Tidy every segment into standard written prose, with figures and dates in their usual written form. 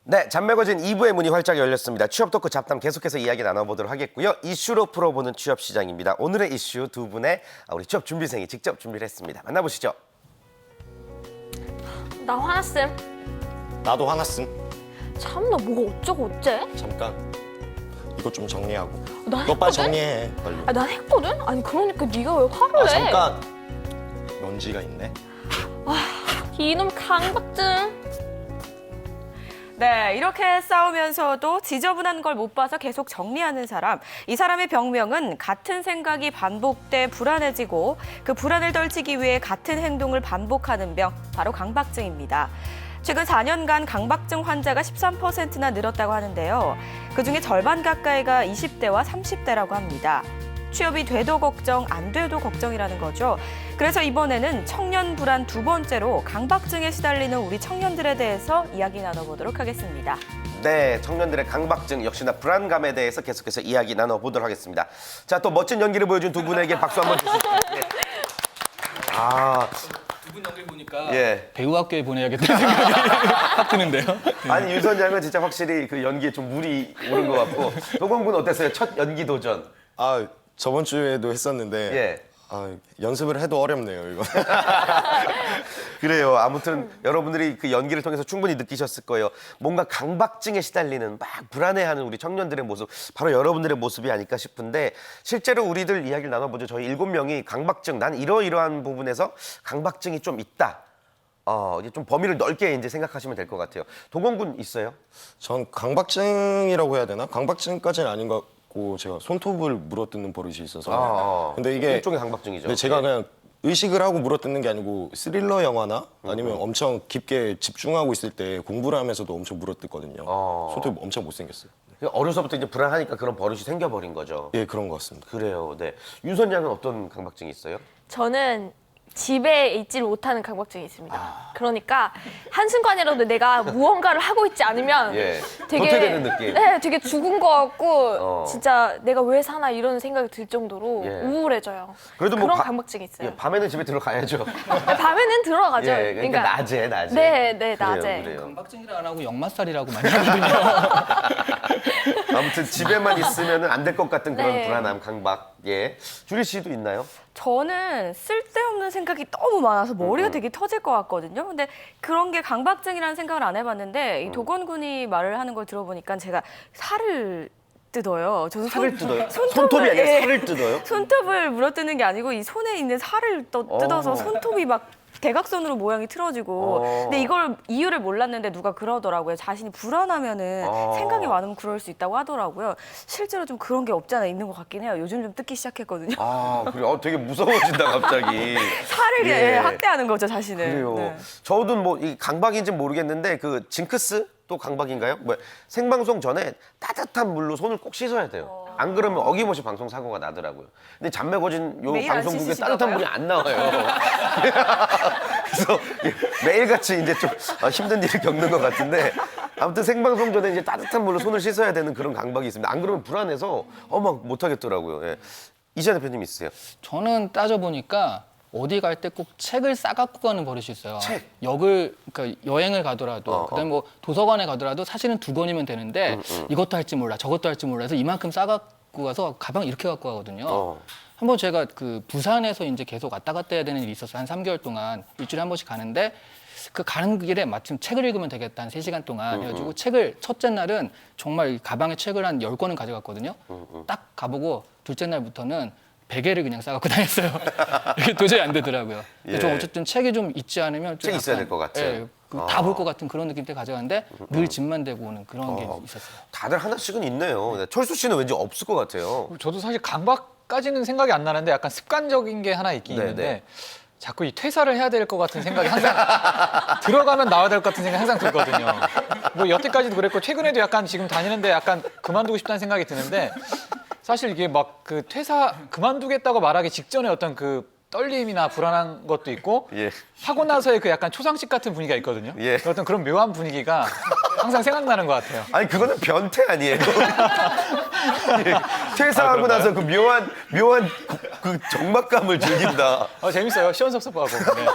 네, 잡매거진 2부의 문이 활짝 열렸습니다. 취업 토크 잡담 계속해서 이야기 나눠보도록 하겠고요. 이슈로 풀어보는 취업 시장입니다. 오늘의 이슈 두 분의 우리 취업 준비생이 직접 준비를 했습니다. 만나보시죠. 나 화났음. 나도 화났음. 참나 뭐가 어쩌고 어째? 잠깐. 이것 좀 정리하고. 나 너 빨리 했거든? 정리해. 빨리. 아, 난 했거든? 아니 그러니까 네가 왜 화를 내? 잠깐. 먼지가 있네. 이놈 강박증. 네, 이렇게 싸우면서도 지저분한 걸 못 봐서 계속 정리하는 사람. 이 사람의 병명은 같은 생각이 반복돼 불안해지고 그 불안을 떨치기 위해 같은 행동을 반복하는 병, 바로 강박증입니다. 최근 4년간 강박증 환자가 13%나 늘었다고 하는데요. 그중에 절반 가까이가 20대와 30대라고 합니다. 취업이 돼도 걱정, 안 돼도 걱정이라는 거죠. 그래서 이번에는 청년 불안 두 번째로 강박증에 시달리는 우리 청년들에 대해서 이야기 나눠보도록 하겠습니다. 네, 청년들의 강박증, 역시나 불안감에 대해서 계속해서 이야기 나눠보도록 하겠습니다. 자, 또 멋진 연기를 보여준 두 분에게 박수 한번 주시죠. 네. 두 분 연기를 보니까 예. 배우학교에 보내야겠다는 생각이 확 드는데요. 아니, 윤 선장은 진짜 확실히 그 연기에 좀 물이 오른 것 같고, 도건군 어땠어요? 첫 연기 도전. 저번 주에도 했었는데 예. 연습을 해도 어렵네요, 이거. 그래요. 아무튼 여러분들이 그 연기를 통해서 충분히 느끼셨을 거예요. 뭔가 강박증에 시달리는 막 불안해하는 우리 청년들의 모습, 바로 여러분들의 모습이 아닐까 싶은데 실제로 우리들 이야기를 나눠보죠. 저희 7명이 강박증, 난 이러이러한 부분에서 강박증이 좀 있다. 이제 좀 범위를 넓게 이제 생각하시면 될 것 같아요. 도건군 있어요? 전 강박증이라고 해야 되나? 강박증까지는 아닌 것 같고 제가 손톱을 물어뜯는 버릇이 있어서. 근데 이게 일종의 강박증이죠. 근데 제가 그냥 의식을 하고 물어뜯는 게 아니고 스릴러 영화나 아니면 엄청 깊게 집중하고 있을 때 공부를 하면서도 엄청 물어뜯거든요. 손톱이 엄청 못생겼어요. 어려서부터 이제 불안하니까 그런 버릇이 생겨버린 거죠. 예, 그런 것 같습니다. 그래요. 네. 윤 선장은 어떤 강박증이 있어요? 저는 집에 있질 못하는 강박증이 있습니다. 그러니까 한순간이라도 내가 무언가를 하고 있지 않으면 예. 되게 도태되는 느낌. 네, 되게 죽은 것 같고 진짜 내가 왜 사나 이런 생각이 들 정도로 예. 우울해져요. 그래도 그런 뭐 강박증이 있어요. 예, 밤에는 집에 들어가야죠. 밤에는 들어가죠. 예, 그러니까 낮에. 네, 그래요, 낮에. 그래요. 강박증이라 안 하고 역마살이라고 많이 하거든요. 아무튼 집에만 있으면 안 될 것 같은 그런 네. 불안함, 강박. 예. 주리 씨도 있나요? 저는 쓸데없는 생각이 너무 많아서 머리가 되게 터질 것 같거든요. 근데 그런 게 강박증이라는 생각을 안 해봤는데 이 도건군이 말을 하는 걸 들어보니까 제가 살을 뜯어요. 저는 살을 뜯어요? 손톱이 아니라 예. 살을 뜯어요? 손톱을 물어뜯는 게 아니고 이 손에 있는 살을 뜯어서 손톱이 막 대각선으로 모양이 틀어지고 근데 이걸 이유를 몰랐는데 누가 그러더라고요. 자신이 불안하면은 생각이 많으면 그럴 수 있다고 하더라고요. 실제로 좀 그런 게 없지 않아 있는 것 같긴 해요. 요즘 좀 뜯기 시작했거든요. 그래요. 되게 무서워진다, 갑자기. 살을 예. 학대하는 거죠, 자신을. 그래요. 네. 저도 뭐 이 강박인지 모르겠는데 그 징크스 또 강박인가요? 뭐 생방송 전에 따뜻한 물로 손을 꼭 씻어야 돼요. 안 그러면 어김없이 방송 사고가 나더라고요. 근데 잡매거진 요 매일 안 방송국에 씻으시나 따뜻한 봐요? 물이 안 나와요. 그래서 매일같이 이제 좀 힘든 일을 겪는 것 같은데 아무튼 생방송 전에 이제 따뜻한 물로 손을 씻어야 되는 그런 강박이 있습니다. 안 그러면 불안해서 막 못하겠더라고요. 예. 이시안 대표님 있으세요? 저는 따져보니까 어디 갈 때 꼭 책을 싸갖고 가는 버릇이 있어요. 책? 그러니까 여행을 가더라도 그다음에 뭐 도서관에 가더라도 사실은 2권이면 되는데 이것도 할지 몰라 저것도 할지 몰라 해서 이만큼 싸갖고 가서 가방 이렇게 갖고 가거든요. 한번 제가 그 부산에서 이제 계속 왔다 갔다 해야 되는 일이 있었어요. 한 3개월 동안 일주일에 한 번씩 가는데 그 가는 길에 마침 책을 읽으면 되겠다 한 3시간 동안 해가지고 책을 첫째 날은 정말 이 가방에 책을 한 10권은 가져갔거든요. 딱 가보고 둘째 날부터는 베개를 그냥 싸갖고 다녔어요. 이게 도저히 안 되더라고요. 예. 저 어쨌든 책이 좀 있지 않으면 좀 책 있어야 약간, 될 것 같아요. 예, 다 볼 것 같은 그런 느낌 때 가져가는데 늘 짐만 대고 오는 그런 게 있었어요. 다들 하나씩은 있네요. 네, 철수 씨는 왠지 없을 것 같아요. 저도 사실 강박까지는 생각이 안 나는데 약간 습관적인 게 하나 있긴 네네. 있는데 자꾸 이 퇴사를 해야 될 것 같은 생각이 항상 들어가면 나와야 될 것 같은 생각이 항상 들거든요. 뭐 여태까지도 그랬고 최근에도 약간 지금 다니는데 약간 그만두고 싶다는 생각이 드는데 사실 이게 막 그 퇴사 그만두겠다고 말하기 직전에 어떤 그 떨림이나 불안한 것도 있고 예. 하고 나서의 그 약간 초상식 같은 분위기가 있거든요. 예. 어떤 그런 묘한 분위기가 항상 생각나는 것 같아요. 아니 그거는 변태 아니에요? 퇴사하고 나서 그 묘한 그 적막감을 즐긴다. 재밌어요. 시원섭섭하고. 네.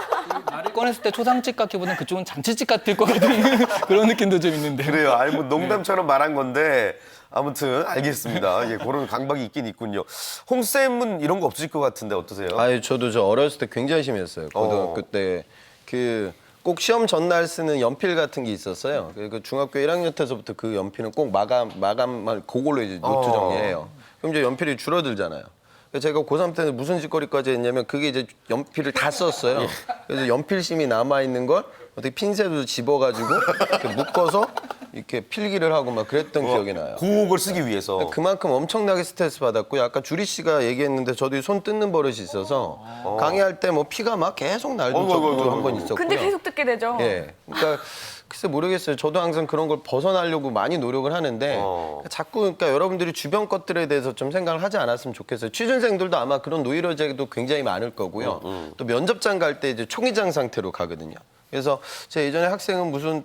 말을 꺼냈을 때 초상집 같기보다는 그쪽은 잔치집 같을 것 같은 그런 느낌도 좀 있는데. 그래요. 아니 뭐 농담처럼 말한 건데 아무튼 알겠습니다. 예, 그런 강박이 있긴 있군요. 홍 쌤은 이런 거 없으실 것 같은데 어떠세요? 아니 저도 저 어렸을 때 굉장히 심했어요. 고등학교 때 그 꼭 시험 전날 쓰는 연필 같은 게 있었어요. 그 중학교 1학년 때서부터 그 연필은 꼭 마감을 그걸로 이제 노트 정리해요. 그럼 이제 연필이 줄어들잖아요. 그래서 제가 고3 때는 무슨 짓거리까지 했냐면 그게 이제 연필을 다 썼어요. 그래서 연필심이 남아있는 걸 어떻게 핀셋으로 집어가지고 이렇게 묶어서 이렇게 필기를 하고 막 그랬던 기억이 나요. 고옥을 쓰기 위해서. 그만큼 엄청나게 스트레스 받았고 아까 주리 씨가 얘기했는데 저도 손 뜯는 버릇이 있어서 강의할 때 뭐 피가 막 계속 날던 적도 한 번 있었고요. 근데 계속 듣게 되죠. 예. 그러니까 글쎄 모르겠어요. 저도 항상 그런 걸 벗어나려고 많이 노력을 하는데 자꾸 그러니까 여러분들이 주변 것들에 대해서 좀 생각을 하지 않았으면 좋겠어요. 취준생들도 아마 그런 노이로제도 굉장히 많을 거고요. 또 면접장 갈 때 이제 총의장 상태로 가거든요. 그래서 제 예전에 학생은 무슨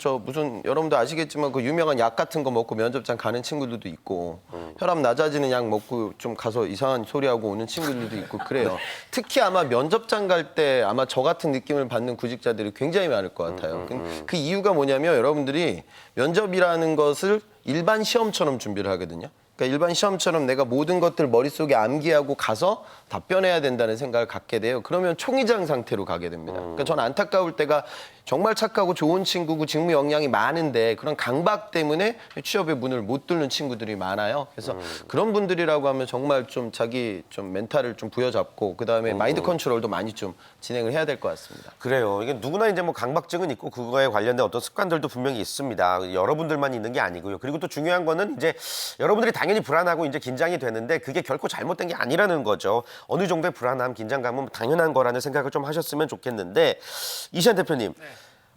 여러분도 아시겠지만 그 유명한 약 같은 거 먹고 면접장 가는 친구들도 있고 혈압 낮아지는 약 먹고 좀 가서 이상한 소리하고 오는 친구들도 있고 그래요. 특히 아마 면접장 갈 때 아마 저 같은 느낌을 받는 구직자들이 굉장히 많을 것 같아요. 그 이유가 뭐냐면 여러분들이 면접이라는 것을 일반 시험처럼 준비를 하거든요. 그러니까 일반 시험처럼 내가 모든 것들 머릿속에 암기하고 가서 답변해야 된다는 생각을 갖게 돼요. 그러면 총의장 상태로 가게 됩니다. 그러니까 전 안타까울 때가 정말 착하고 좋은 친구고 직무 역량이 많은데 그런 강박 때문에 취업의 문을 못 뚫는 친구들이 많아요. 그래서 그런 분들이라고 하면 정말 좀 자기 좀 멘탈을 좀 부여잡고 그다음에 마인드 컨트롤도 많이 좀 진행을 해야 될 것 같습니다. 그래요. 이게 누구나 이제 뭐 강박증은 있고 그거에 관련된 어떤 습관들도 분명히 있습니다. 여러분들만 있는 게 아니고요. 그리고 또 중요한 거는 이제 여러분들이 당연히 불안하고 이제 긴장이 되는데 그게 결코 잘못된 게 아니라는 거죠. 어느 정도의 불안함, 긴장감은 당연한 거라는 생각을 좀 하셨으면 좋겠는데 이시안 대표님.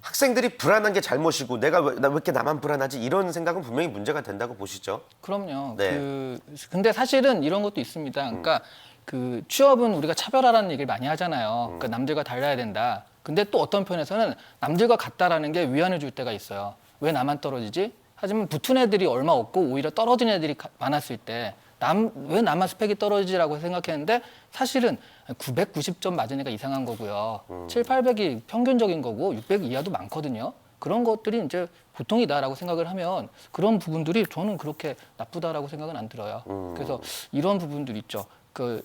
학생들이 불안한 게 잘못이고 나 왜 이렇게 나만 불안하지 이런 생각은 분명히 문제가 된다고 보시죠. 그럼요. 네. 근데 사실은 이런 것도 있습니다. 그러니까 그 취업은 우리가 차별화라는 얘기를 많이 하잖아요. 그러니까 남들과 달라야 된다. 근데 또 어떤 편에서는 남들과 같다라는 게 위안을 줄 때가 있어요. 왜 나만 떨어지지? 하지만 붙은 애들이 얼마 없고 오히려 떨어진 애들이 많았을 때 왜 나만 스펙이 떨어지라고 생각했는데 사실은 990점 맞은 애가 이상한 거고요. 7, 800이 평균적인 거고 600 이하도 많거든요. 그런 것들이 이제 보통이다라고 생각을 하면 그런 부분들이 저는 그렇게 나쁘다라고 생각은 안 들어요. 그래서 이런 부분들 있죠. 그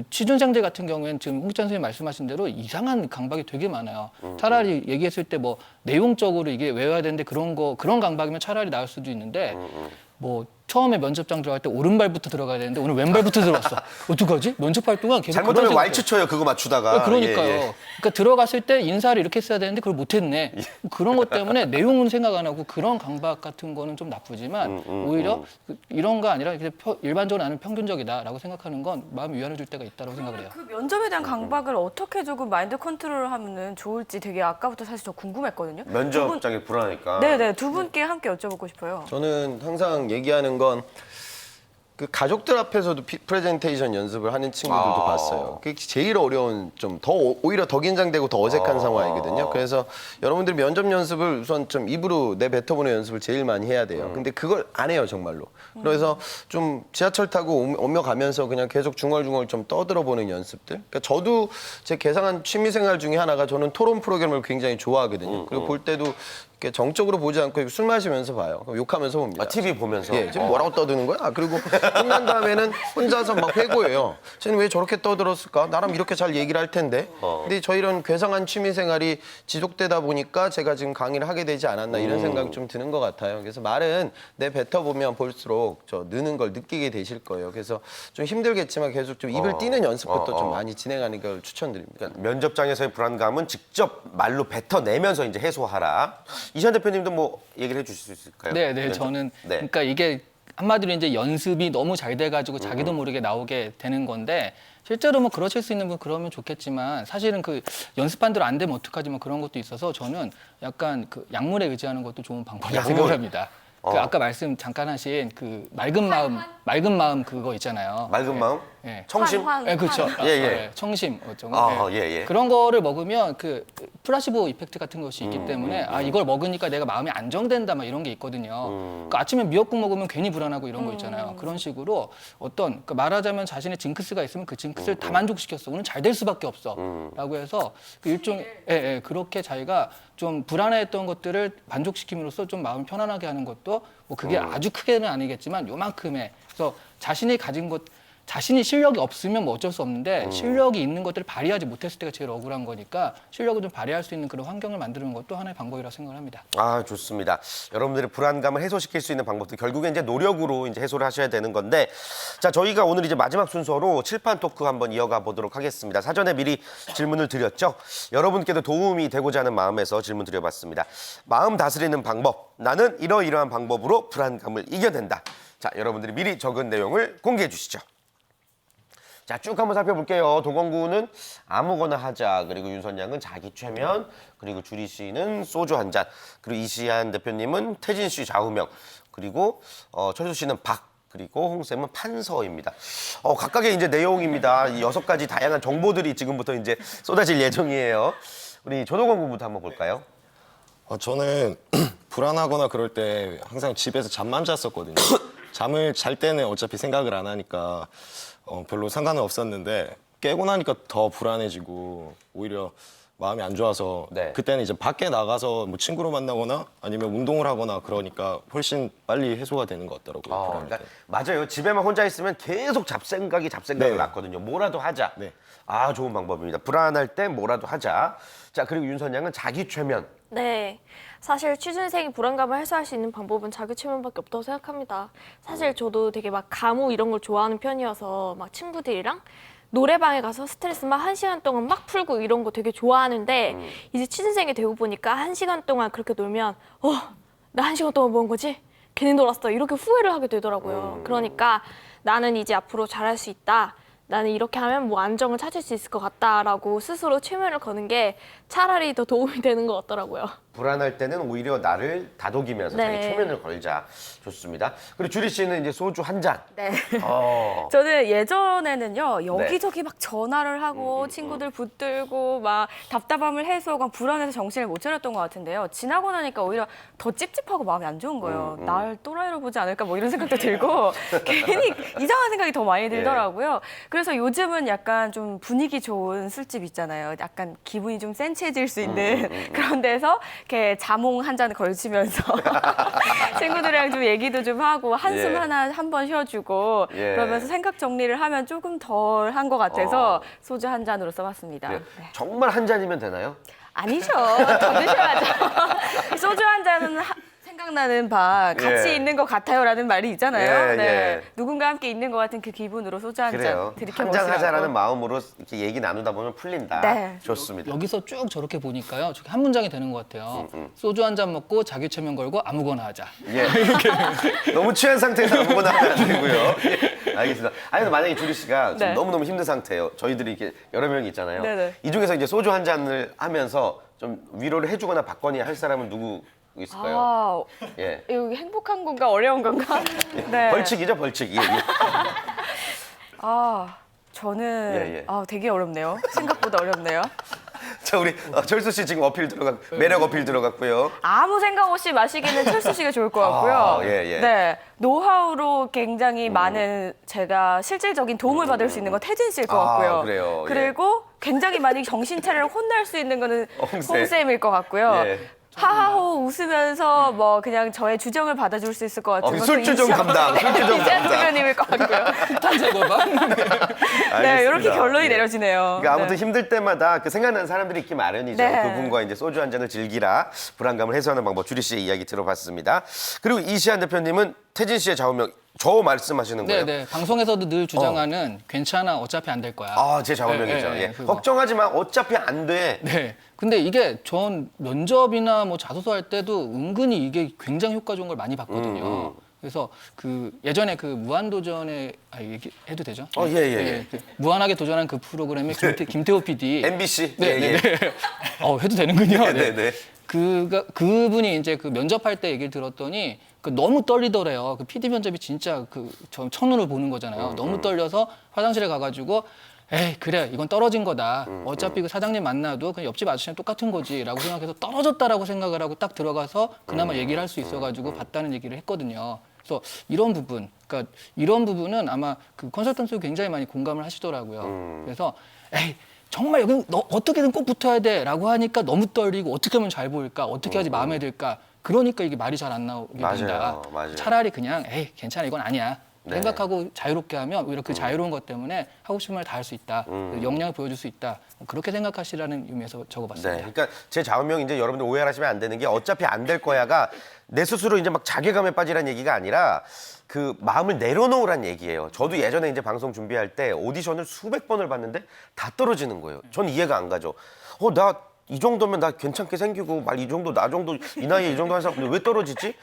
취준생들 같은 경우에는 지금 홍찬 선생님 말씀하신 대로 이상한 강박이 되게 많아요. 차라리 얘기했을 때 뭐 내용적으로 이게 외워야 되는데 그런 강박이면 차라리 나을 수도 있는데 뭐 처음에 면접장 들어갈 때 오른발부터 들어가야 되는데 오늘 왼발부터 들어왔어. 어떡하지? 면접할 동안 계속 잘못하면 그런 왈츠 쳐요. 그거 맞추다가. 그러니까요. 예, 예. 그러니까 들어갔을 때 인사를 이렇게 했어야 되는데 그걸 못했네. 그런 것 때문에 내용은 생각 안 하고 그런 강박 같은 거는 좀 나쁘지만 오히려 이런 거 아니라 일반적으로 나는 평균적이다라고 생각하는 건 마음 위안을 줄 때가 있다고 생각을 해요. 그 면접에 대한 강박을 어떻게 조금 마인드 컨트롤을 하면 좋을지 되게 아까부터 사실 저 궁금했거든요. 면접장에 불안하니까. 네네, 두 분께 함께 여쭤보고 싶어요. 저는 항상 얘기하는 건 그 가족들 앞에서도 프레젠테이션 연습을 하는 친구들도 봤어요. 그게 제일 어려운 오히려 더 긴장되고 더 어색한 상황이거든요. 그래서 여러분들이 면접 연습을 우선 좀 입으로 내뱉어보는 연습을 제일 많이 해야 돼요. 근데 그걸 안 해요, 정말로. 그래서 좀 지하철 타고 오며 가면서 그냥 계속 중얼중얼 좀 떠들어보는 연습들. 그러니까 저도 제 개성한 취미생활 중에 하나가 저는 토론 프로그램을 굉장히 좋아하거든요. 그리고 볼 때도 이렇게 정적으로 보지 않고 술 마시면서 봐요. 그럼 욕하면서 봅니다. TV 보면서. 예, 지금 뭐라고 떠드는 거야? 그리고 끝난 다음에는 혼자서 막 회고해요. 쟤는 왜 저렇게 떠들었을까? 나랑 이렇게 잘 얘기를 할 텐데. 근데 저 이런 괴상한 취미 생활이 지속되다 보니까 제가 지금 강의를 하게 되지 않았나 이런 생각이 좀 드는 것 같아요. 그래서 말은 뱉어보면 볼수록 느는 걸 느끼게 되실 거예요. 그래서 좀 힘들겠지만 계속 좀 입을 띄는 연습부터 좀 많이 진행하는 걸 추천드립니다. 그러니까 면접장에서의 불안감은 직접 말로 뱉어내면서 이제 해소하라. 이시안 대표님도 뭐 얘기를 해주실 수 있을까요? 네, 면접? 저는 네. 그러니까 이게 한마디로 이제 연습이 너무 잘 돼가지고 자기도 모르게 나오게 되는 건데 실제로 뭐 그러실 수 있는 분 그러면 좋겠지만 사실은 그 연습한 대로 안 되면 어떡하지 뭐 그런 것도 있어서 저는 약간 그 약물에 의지하는 것도 좋은 방법이라고 생각을 합니다. 그 아까 말씀 잠깐 하신 그 맑은 마음 그거 있잖아요. 맑은 마음? 예. 청심? 환. 예, 그렇죠. 예, 예. 청심 어쩌고. 아, 예, 예. 그런 거를 먹으면 그 플라시보 이펙트 같은 것이 있기 때문에 아 이걸 먹으니까 내가 마음이 안정된다 막 이런 게 있거든요. 그러니까 아침에 미역국 먹으면 괜히 불안하고 이런 거 있잖아요. 그런 식으로 어떤 그러니까 말하자면 자신의 징크스가 있으면 그 징크스를 다 만족시켰어. 오늘 잘 될 수밖에 없어라고 해서 그 일종 그렇게 자기가 좀 불안해했던 것들을 만족시킴으로써 좀 마음 편안하게 하는 것도 뭐 그게 아주 크게는 아니겠지만 요만큼의 그래서 자신이 가진 것 자신이 실력이 없으면 뭐 어쩔 수 없는데 실력이 있는 것들을 발휘하지 못했을 때가 제일 억울한 거니까 실력을 좀 발휘할 수 있는 그런 환경을 만드는 것도 하나의 방법이라고 생각을 합니다. 아, 좋습니다. 여러분들의 불안감을 해소시킬 수 있는 방법들 결국엔 이제 노력으로 이제 해소를 하셔야 되는 건데 자, 저희가 오늘 이제 마지막 순서로 칠판 토크 한번 이어가 보도록 하겠습니다. 사전에 미리 질문을 드렸죠. 여러분께도 도움이 되고자 하는 마음에서 질문 드려봤습니다. 마음 다스리는 방법. 나는 이러이러한 방법으로 불안감을 이겨낸다. 자, 여러분들이 미리 적은 내용을 공개해 주시죠. 자, 쭉 한번 살펴볼게요. 도건구는 아무거나 하자. 그리고 윤선양은 자기 최면. 그리고 주리 씨는 소주 한 잔. 그리고 이시안 대표님은 태진 씨 좌우명. 그리고 철수 씨는 박. 그리고 홍쌤은 판서입니다. 각각의 이제 내용입니다. 이 6가지 다양한 정보들이 지금부터 이제 쏟아질 예정이에요. 우리 조도건구부터 한번 볼까요? 저는 불안하거나 그럴 때 항상 집에서 잠만 잤었거든요. 잠을 잘 때는 어차피 생각을 안 하니까 별로 상관은 없었는데 깨고 나니까 더 불안해지고 오히려 마음이 안 좋아서 네. 그때는 이제 밖에 나가서 뭐 친구를 만나거나 아니면 운동을 하거나 그러니까 훨씬 빨리 해소가 되는 것 같더라고요. 불안할 그러니까 때. 맞아요. 집에만 혼자 있으면 계속 잡생각이 네. 났거든요. 뭐라도 하자. 네. 아, 좋은 방법입니다. 불안할 때 뭐라도 하자. 자, 그리고 윤선양은 자기 최면. 네. 사실 취준생이 불안감을 해소할 수 있는 방법은 자기 최면밖에 없다고 생각합니다. 사실 저도 되게 막 가무 이런 걸 좋아하는 편이어서 막 친구들이랑 노래방에 가서 스트레스 막 1시간 동안 막 풀고 이런 거 되게 좋아하는데 이제 취준생이 되고 보니까 1시간 동안 그렇게 놀면 나 1시간 동안 뭐 한 거지? 괜히 놀았어. 이렇게 후회를 하게 되더라고요. 그러니까 나는 이제 앞으로 잘할 수 있다. 나는 이렇게 하면 뭐 안정을 찾을 수 있을 것 같다라고 스스로 최면을 거는 게 차라리 더 도움이 되는 것 같더라고요. 불안할 때는 오히려 나를 다독이면서 자기 네. 최면을 걸자. 좋습니다. 그리고 주리 씨는 이제 소주 한 잔. 네. 어. 저는 예전에는요 여기저기 막 전화를 하고 친구들 붙들고 막 답답함을 해소하고 불안해서 정신을 못 차렸던 것 같은데요. 지나고 나니까 오히려 더 찝찝하고 마음이 안 좋은 거예요. 날 또라이로 보지 않을까 뭐 이런 생각도 들고 괜히 이상한 생각이 더 많이 들더라고요. 그래서 요즘은 약간 좀 분위기 좋은 술집 있잖아요. 약간 기분이 좀 센치해질 수 있는 그런 데서 이렇게 자몽 한 잔 걸치면서 친구들이랑 좀 얘기도 좀 하고 한숨 예. 하나 한 번 쉬어주고 예. 그러면서 생각 정리를 하면 조금 덜 한 것 같아서 소주 한 잔으로 써봤습니다. 네. 네. 정말 한 잔이면 되나요? 아니죠. 더 드셔야죠. 소주 한 잔은 생각나는 바 같이 예. 있는 것 같아요라는 말이 있잖아요. 예, 네. 예. 누군가 함께 있는 것 같은 그 기분으로 소주 한 그래요. 잔 들이켜 한 잔 하자라는 보시라고. 마음으로 이렇게 얘기 나누다 보면 풀린다. 네. 좋습니다. 여기서 쭉 저렇게 보니까요. 저게 한 문장이 되는 것 같아요. 소주 한 잔 먹고 자기 최면 걸고 아무거나 하자. 예. 너무 취한 상태에서 아무거나 하면 안 되고요. 예. 알겠습니다. 아니, 근데 만약에 주리 씨가 지금 네. 너무너무 힘든 상태예요. 저희들이 이렇게 여러 명이 있잖아요. 네네. 이 중에서 이제 소주 한 잔을 하면서 좀 위로를 해주거나 받거니 할 사람은 누구 있을까요? 아, 예. 이거 행복한 건가 어려운 건가? 네. 벌칙이죠, 벌칙. 예, 예. 아, 저는 예, 예. 되게 어렵네요. 생각보다 어렵네요. 자, 우리 철수 씨 지금 어필 매력 어필 들어갔고요. 아무 생각 없이 마시기는 철수 씨가 좋을 것 같고요. 아, 예, 예. 네, 노하우로 굉장히 많은 제가 실질적인 도움을 받을 수 있는 건 태진 씨일 것 아, 같고요. 그래요. 예. 그리고 굉장히 많이 정신 차리를 혼낼 수 있는 거는 홍쌤. 홍쌤일 것 같고요. 예. 하하호 웃으면서 뭐 그냥 저의 주정을 받아줄 수 있을 것 같은 술주정 담당, 술주정 이시안 담당. 대표님일 것 같고요. 폭탄 제거반? 네, 이렇게 알겠습니다. 결론이 예. 내려지네요. 그러니까 아무튼 네. 힘들 때마다 그 생각나는 사람들이 있기 마련이죠. 네. 그분과 이제 소주 한 잔을 즐기라. 불안감을 해소하는 방법 주리 씨의 이야기 들어봤습니다. 그리고 이시안 대표님은 태진 씨의 좌우명 저 말씀하시는 거예요? 네네. 방송에서도 늘 주장하는 괜찮아 어차피 안 될 거야. 아, 제 좌우명이죠. 네, 예. 그거. 걱정하지 마. 어차피 안 돼. 네. 근데 이게 전 면접이나 뭐 자소서 할 때도 은근히 이게 굉장히 효과 좋은 걸 많이 봤거든요. 그래서 그 예전에 그 무한도전에 얘기해도 되죠? 예, 예. 그 무한하게 도전한 그 프로그램에 김태호 PD. MBC. 네, 예, 네, 예. 네. 해도 되는군요. 네, 네. 그분이 이제 그 면접할 때 얘기를 들었더니 그 너무 떨리더래요. 그 PD 면접이 진짜 저 첫눈을 보는 거잖아요. 너무 떨려서 화장실에 가가지고 에이 그래 이건 떨어진 거다. 어차피 그 사장님 만나도 그냥 옆집 아저씨랑 똑같은 거지라고 생각해서 떨어졌다라고 생각을 하고 딱 들어가서 그나마 얘기를 할 수 있어가지고 봤다는 얘기를 했거든요. 그래서 이런 부분, 그러니까 이런 부분은 아마 그 컨설턴트도 굉장히 많이 공감을 하시더라고요. 그래서 에이 정말 여기 너 어떻게든 꼭 붙어야 돼라고 하니까 너무 떨리고 어떻게 하면 잘 보일까, 어떻게 하지 마음에 들까. 그러니까 이게 말이 잘 안 나오게 된다. 맞아요. 차라리 그냥 에이 괜찮아 이건 아니야. 네. 생각하고 자유롭게 하면 오히려 그 자유로운 것 때문에 하고 싶은 말 다 할 수 있다. 역량을 보여줄 수 있다. 그렇게 생각하시라는 의미에서 적어봤습니다. 네, 그러니까 제 좌우명 이제 여러분들 오해하시면 안 되는 게 어차피 안 될 거야가 내 스스로 이제 막 자괴감에 빠지라는 얘기가 아니라 그 마음을 내려놓으란 얘기예요. 저도 예전에 이제 방송 준비할 때 오디션을 수백 번을 봤는데 다 떨어지는 거예요. 전 이해가 안 가죠. 나 이 정도면 나 괜찮게 생기고 말 이 정도 나 정도 이 나이에 이 정도 한 사람 왜 떨어지지?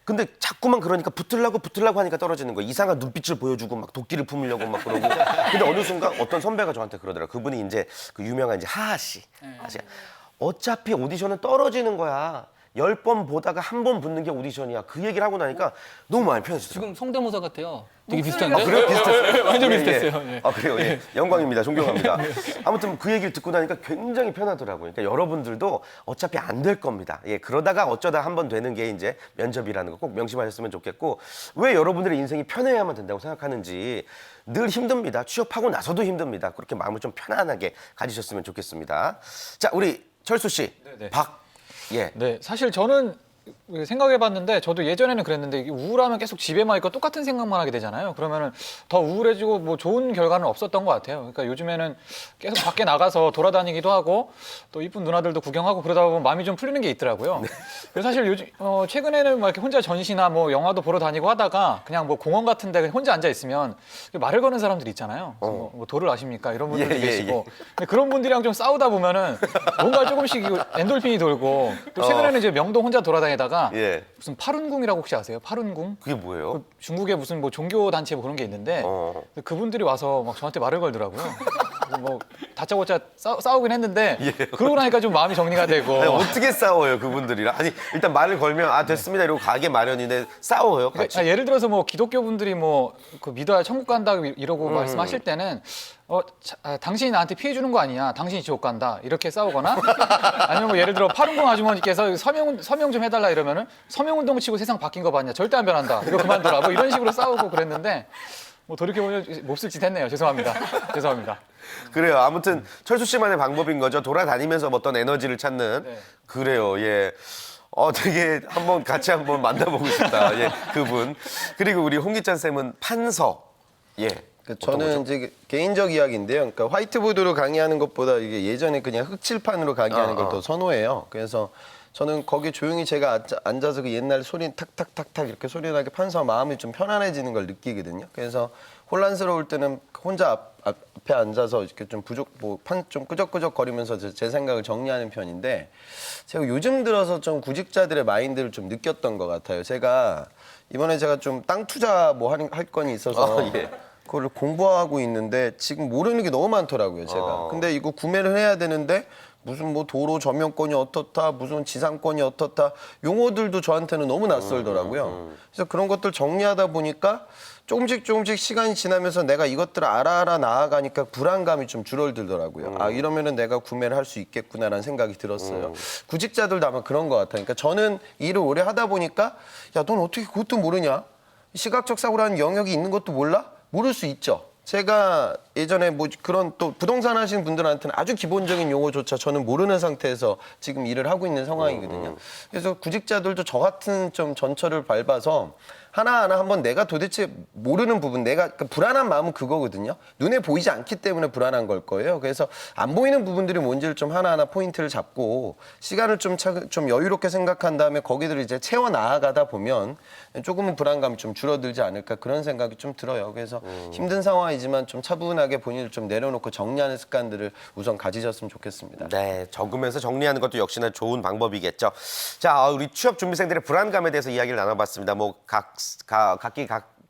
근데 자꾸만 그러니까 붙으려고 하니까 떨어지는 거예요. 이상한 눈빛을 보여주고 막 도끼를 품으려고 막 그러고. 근데 어느 순간 어떤 선배가 저한테 그러더라고요. 그분이 이제 그 유명한 이제 하하 씨. 어차피 오디션은 떨어지는 거야. 10번 보다가 한 번 붙는 게 오디션이야. 그 얘기를 하고 나니까 너무 많이 편해지더라고요. 지금 성대모사 같아요. 되게 비슷한데? 아, 그래요? 비슷했어요? 완전 예, 비슷했어요. 예. 예. 아, 그래요? 예. 영광입니다. 존경합니다. 아무튼 그 얘기를 듣고 나니까 굉장히 편하더라고요. 그러니까 여러분들도 어차피 안 될 겁니다. 예, 그러다가 어쩌다 한 번 되는 게 이제 면접이라는 거 꼭 명심하셨으면 좋겠고 왜 여러분들의 인생이 편해야만 된다고 생각하는지 늘 힘듭니다. 취업하고 나서도 힘듭니다. 그렇게 마음을 좀 편안하게 가지셨으면 좋겠습니다. 자, 우리 철수 씨. 네네. 예. 네, 사실 저는 생각해봤는데 저도 예전에는 그랬는데 이게 우울하면 계속 집에만 있고 똑같은 생각만 하게 되잖아요. 그러면은 더 우울해지고 뭐 좋은 결과는 없었던 것 같아요. 그러니까 요즘에는 계속 밖에 나가서 돌아다니기도 하고 또 이쁜 누나들도 구경하고 그러다 보면 마음이 좀 풀리는 게 있더라고요. 그래서 사실 요즘 최근에는 막 이렇게 혼자 전시나 뭐 영화도 보러 다니고 하다가 그냥 뭐 공원 같은데 그냥 혼자 앉아 있으면 말을 거는 사람들 있잖아요. 그래서 뭐 도를 아십니까 이런 분들도 예, 예, 계시고 근데 그런 분들이랑 좀 싸우다 보면은 뭔가 조금씩 엔돌핀이 돌고 또 최근에는 이제 명동 혼자 돌아다니다가 예. 무슨 파룬궁이라고 혹시 아세요? 파룬궁? 그게 뭐예요? 중국에 무슨 뭐 종교 단체 뭐 그런 게 있는데 근데 그분들이 와서 막 저한테 말을 걸더라고요. 뭐 다짜고짜 싸우긴 했는데 그러고 나니까 좀 마음이 정리가 되고 아니, 어떻게 싸워요 그분들이랑? 아니 일단 말을 걸면 아 됐습니다 이러고 가게 마련인데 싸워요 같이? 예를 들어서 뭐 기독교 분들이 뭐 그 믿어야 천국 간다 이러고 말씀하실 때는 당신이 나한테 피해 주는 거 아니야? 당신이 지옥 간다 이렇게 싸우거나 아니면 뭐 예를 들어 파룬궁 아주머니께서 서명 좀 해달라 이러면은 서명운동 치고 세상 바뀐 거 봤냐? 절대 안 변한다. 이거 그만둬라. 뭐 이런 식으로 싸우고 그랬는데 뭐 돌이켜보면 몹쓸 짓 했네요. 죄송합니다. 죄송합니다. 그래요. 아무튼 철수 씨만의 방법인 거죠. 돌아다니면서 어떤 에너지를 찾는. 네. 그래요. 예. 되게 같이 한번 만나보고 싶다. 예, 그분. 그리고 우리 홍기찬 쌤은 판서. 예. 저는 이제 개인적 이야기인데요. 그러니까 화이트보드로 강의하는 것보다 이게 예전에 그냥 흑칠판으로 강의하는 걸 더 선호해요. 그래서 저는 거기 조용히 제가 앉아서 그 옛날 소리 탁탁탁탁 이렇게 소리 나게 판서 마음이 좀 편안해지는 걸 느끼거든요. 그래서 혼란스러울 때는 혼자 앞에 앉아서 이렇게 좀 좀 끄적끄적 거리면서 제 생각을 정리하는 편인데 제가 요즘 들어서 좀 구직자들의 마인드를 좀 느꼈던 것 같아요. 이번에 제가 좀 땅 투자 뭐 할 건이 있어서 예. 그걸 공부하고 있는데 지금 모르는 게 너무 많더라고요, 제가. 근데 이거 구매를 해야 되는데 무슨 뭐 도로 점용권이 어떻다, 무슨 지상권이 어떻다 용어들도 저한테는 너무 낯설더라고요. 그래서 그런 것들 정리하다 보니까 조금씩 시간이 지나면서 내가 이것들을 알아 나아가니까 불안감이 좀 줄어들더라고요. 아 이러면은 내가 구매를 할 수 있겠구나라는 생각이 들었어요. 구직자들도 아마 그런 것 같아요. 그러니까 저는 일을 오래 하다 보니까 야, 넌 어떻게 그것도 모르냐? 시각적 사고라는 영역이 있는 것도 몰라? 모를 수 있죠. 제가 예전에 뭐 그런 또 부동산 하시는 분들한테는 아주 기본적인 용어조차 저는 모르는 상태에서 지금 일을 하고 있는 상황이거든요. 그래서 구직자들도 저 같은 좀 전철을 밟아서 하나하나 한번 내가 도대체 모르는 부분, 내가 불안한 마음은 그거거든요. 눈에 보이지 않기 때문에 불안한 걸 거예요. 그래서 안 보이는 부분들이 뭔지를 좀 하나하나 포인트를 잡고 시간을 좀 여유롭게 생각한 다음에 거기들을 이제 채워 나아가다 보면 조금은 불안감이 좀 줄어들지 않을까 그런 생각이 좀 들어요. 그래서 힘든 상황이지만 좀 차분하게 본인을 좀 내려놓고 정리하는 습관들을 우선 가지셨으면 좋겠습니다. 네, 적으면서 정리하는 것도 역시나 좋은 방법이겠죠. 자, 우리 취업 준비생들의 불안감에 대해서 이야기를 나눠봤습니다. 뭐 각기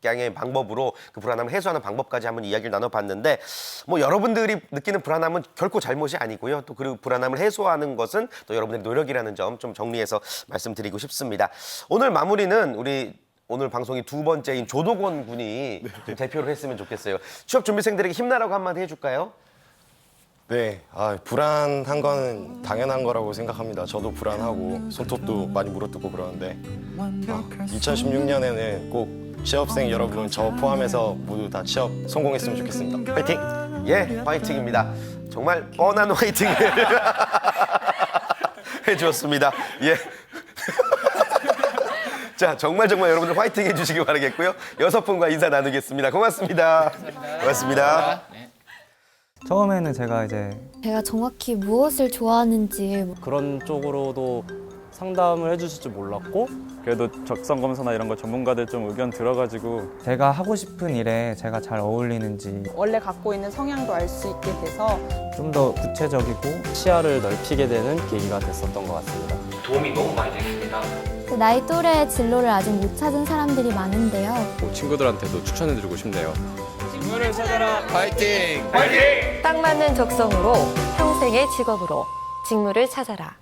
양의 방법으로 그 불안함을 해소하는 방법까지 한번 이야기를 나눠봤는데 뭐 여러분들이 느끼는 불안함은 결코 잘못이 아니고요. 또 그리고 불안함을 해소하는 것은 또 여러분들의 노력이라는 점 좀 정리해서 말씀드리고 싶습니다. 오늘 마무리는 우리 오늘 방송이 두 번째인 조동원 군이 좀 대표를 했으면 좋겠어요. 취업 준비생들에게 힘내라고 한마디 해줄까요? 네, 불안한 거는 당연한 거라고 생각합니다. 저도 불안하고 손톱도 많이 물어뜯고 그러는데 2016년에는 꼭 취업생 여러분 저 포함해서 모두 다 취업 성공했으면 좋겠습니다. 파이팅! 예, 화이팅입니다. 정말 뻔한 화이팅을 해주었습니다. 예. 자, 정말 여러분들 화이팅 해주시기 바라겠고요. 6분과 인사 나누겠습니다. 고맙습니다. 고맙습니다. 처음에는 제가 정확히 무엇을 좋아하는지 그런 쪽으로도 상담을 해주실 줄 몰랐고 그래도 적성검사나 이런 거 전문가들 좀 의견 들어가지고 제가 하고 싶은 일에 제가 잘 어울리는지 원래 갖고 있는 성향도 알 수 있게 돼서 좀 더 구체적이고 시야를 넓히게 되는 계기가 됐었던 것 같습니다. 도움이 너무 많이 됐습니다. 나이 또래의 진로를 아직 못 찾은 사람들이 많은데요. 친구들한테도 추천해드리고 싶네요. 직무를 찾아라. 딱 맞는 적성으로 평생의 직업으로 직무를 찾아라.